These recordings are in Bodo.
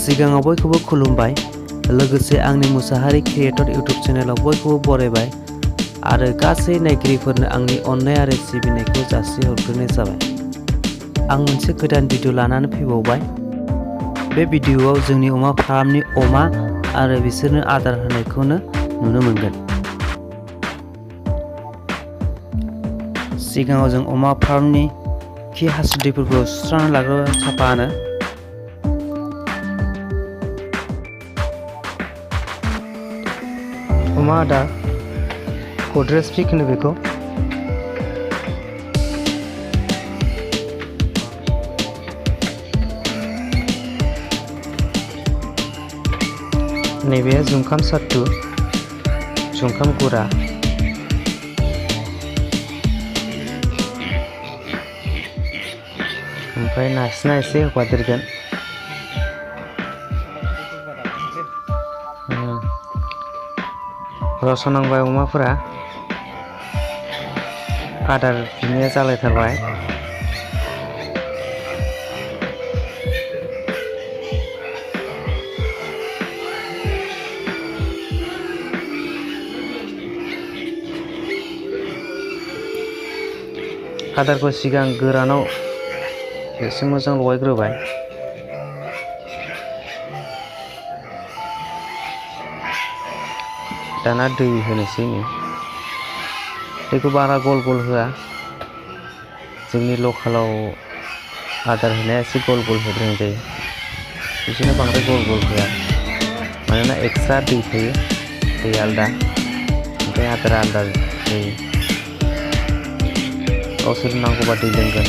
सिगाङाव बयखौबो खुलुमबाय लोगोसे आंनि मुसाहारि क्रिएटर इउट्युब चेनेलाव बयखौबो बरायबाय आरो गासै नायगिरिफोरनो आंनि अननाय आरो सिबिनायखौ जासिहरग्रोनाय जाबाय। आं मोनसे गोदान भिडिअ लानानै फैबावबाय। बे भिडिअआव जोंनि अमा फार्मनि अमा आरो बिसोरनो आदार होनायखौनो नुनो मोनगोन। सिगाङाव जों अमा फार्मनि खि हासुदैफोरखौ सुस्रांना लाग्रोबाय साफानो। अमा आदार गद्रेज पिक होनो बेखौ। नैबे जुंखाम सात्तु, जुंखाम गुरा, ओमफ्राय नार्सिना एसे होफादेरगोन। रस नांबाय अमाफोरा, आदार बिनाया जालायथारबाय। आदारखौ सिगां गोरानाव एसे मोजां लगायग्रोबाय। दाना दै होनोसै। दैखौ बारा गल गल होआ। जोंनि लकेलाव आदार होनाया एसे गल गल होद्रायनाय जायो। बिसोरनो बांद्राय गल गल होआ, मानोना एक्सट्रा दै थायो, दै आलदा, ओमफ्राय आदारा आलदा जायो। गावसोर नांगौबा दै लोंगोन।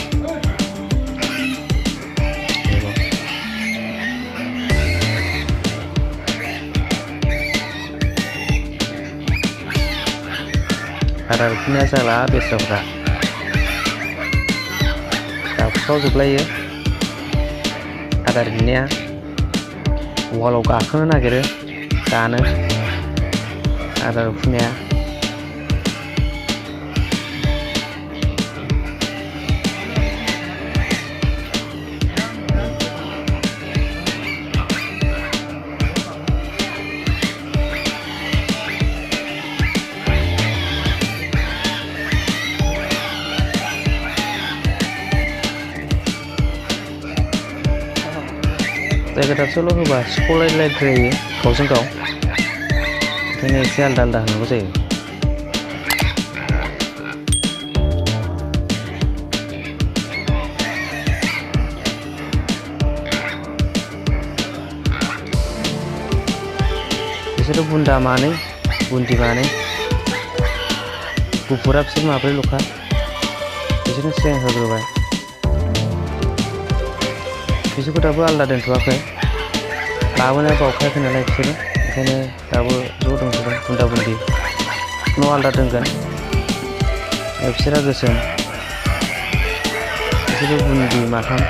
आदार उखैनाया जाला बेस्राफ्रा, गाबख्रावजोबलायो। आदार बिनाया वालाव गाखोनो नागिरो, जानो आदार उखैनाया। जायगा दाबसेयावल' होबा सिख'लायद्रायो गावजों गाव, ओंखायनो एसे आलदा आलदा होनांगौ जायो। बिसोरो बुन्दा मानै, बुन्दि मानै, गुफुरा बिसोर माब्रैल'खा। बिसोरनो सिगां होग्रोबाय। बिसोरखौ दाबो आलदा दोनथ'वाखै, लाबोनाया बावखायाखै नालाय बिसोरो, ओंखायनो दाबो ज' दंजोबो। बुन्दा बुन्दि उनाव आलदा दोनगोन। बिसोरा गोसोम, बिसोरो बुन्दि माथाम,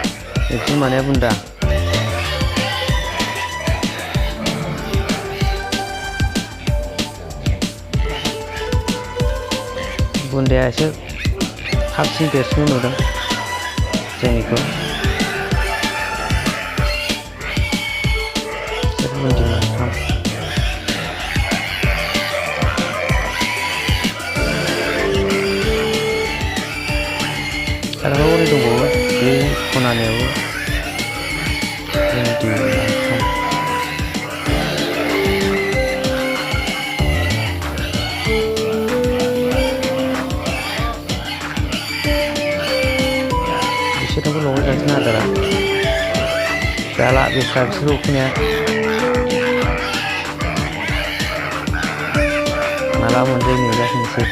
बिसोर मानैया बुन्दा। बुन्दाया एसे थाबसिन देरसिन नुदों जोंनिखौ। बुन्दि माथाम। आरोबाव ओरै दंबावो, बे खनानियावबो बुन्दि माथाम। बिसोरनोबो लगायगासिनो आदारा। जाला बेस्रा बिसोर उखैनाया। माला मोनजायो नेगासिनोसै।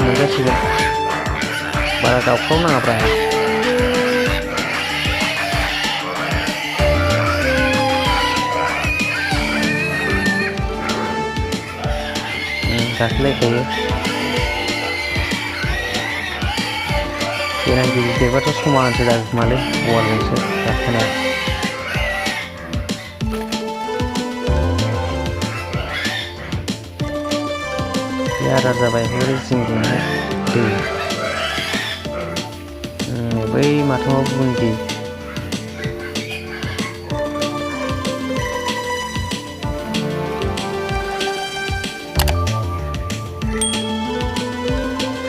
मोनजासिगोन, बारा गाबख्राव नाङाब्रा। गाखोलायखायो। देनां गिदिर देरबाथ' समानसो जागोमालै बलजोंसो गाखोनाया। बे आदार जाबाय हरै जिंजोंहाय दै बै माथामाव बुन्दि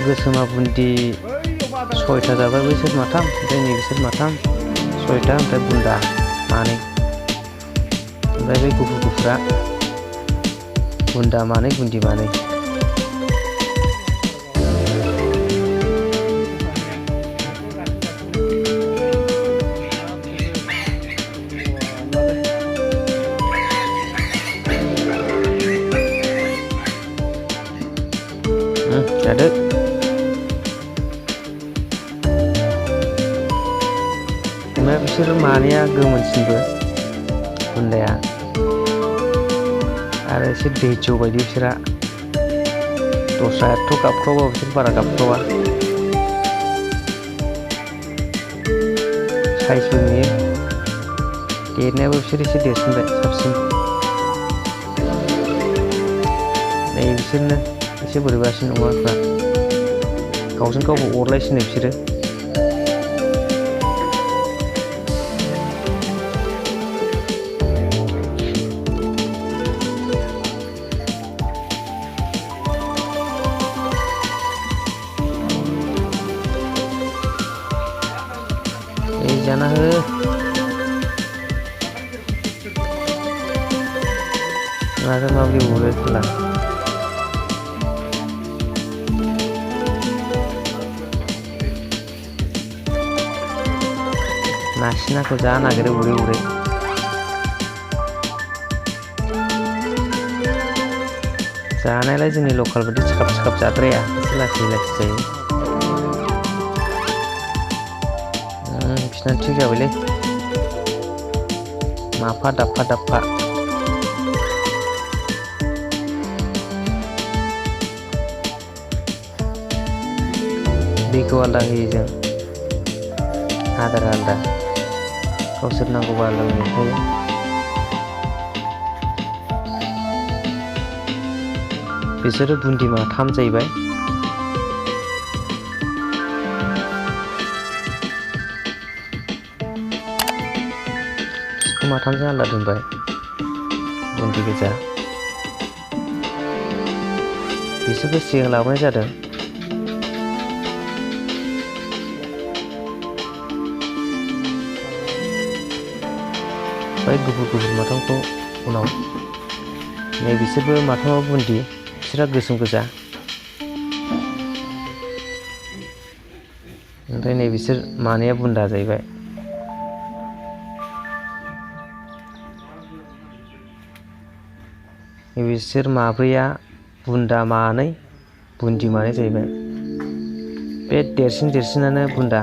गोसोमा बुन्दि 6टा जाबाय बैसोर माथाम ओमफ्राय नैबिसोर माथाम 6टा ओमफ्राय बुन्दा मानै ओमफ्राय बै गुफुरा बुन्दा मानै बुन्दि मानै जादो ओमफ्राय बिसोर मानैया गोमोनसिनबो बुन्दाया आरो एसे दैजौ बायदि बिसोरा दस्रायाथ' गाबख्रावा बिसोर बारा गाबख्रावा साइजबो नुयो देरनायाबो बिसोर एसे देरसिनबाय साबसिन नै बिसोरनो एसे बोरैबासिन अमाफ्रा गावजों गावबो अरलायसिनो बिसोरो जाना हो माथो माबोरै अरो फाला नासिनाखौ जा नागिरो उरै जानायालाय जोंनि लकेल बायदि सिखाब जाद्राया एसे लासै जायो बिसिना थिग जाबायलै माफा दाबफा दैखौ आलादा होयो जों आदार आलादा गावसोर नांगौबा आलादा मोनखायो बिसोरो बुन्दि माथाम जाहैबाय माथामजों आलादा दोनबाय बुन्दि गोजा बिसोरबो सिगां लाबोनाय जादों बै गुफुर माथामखौ उनाव नै बिसोरबो माथामाव बुन्दि बिसोरहा गोसोम गोजा ओमफ्राय नै बिसोर मानैया बुन्दा जाहैबाय बिसोर माब्रैया बुन्दा मानै बुन्दि मानै जाहैबाय बे देरसिनानो बुन्दा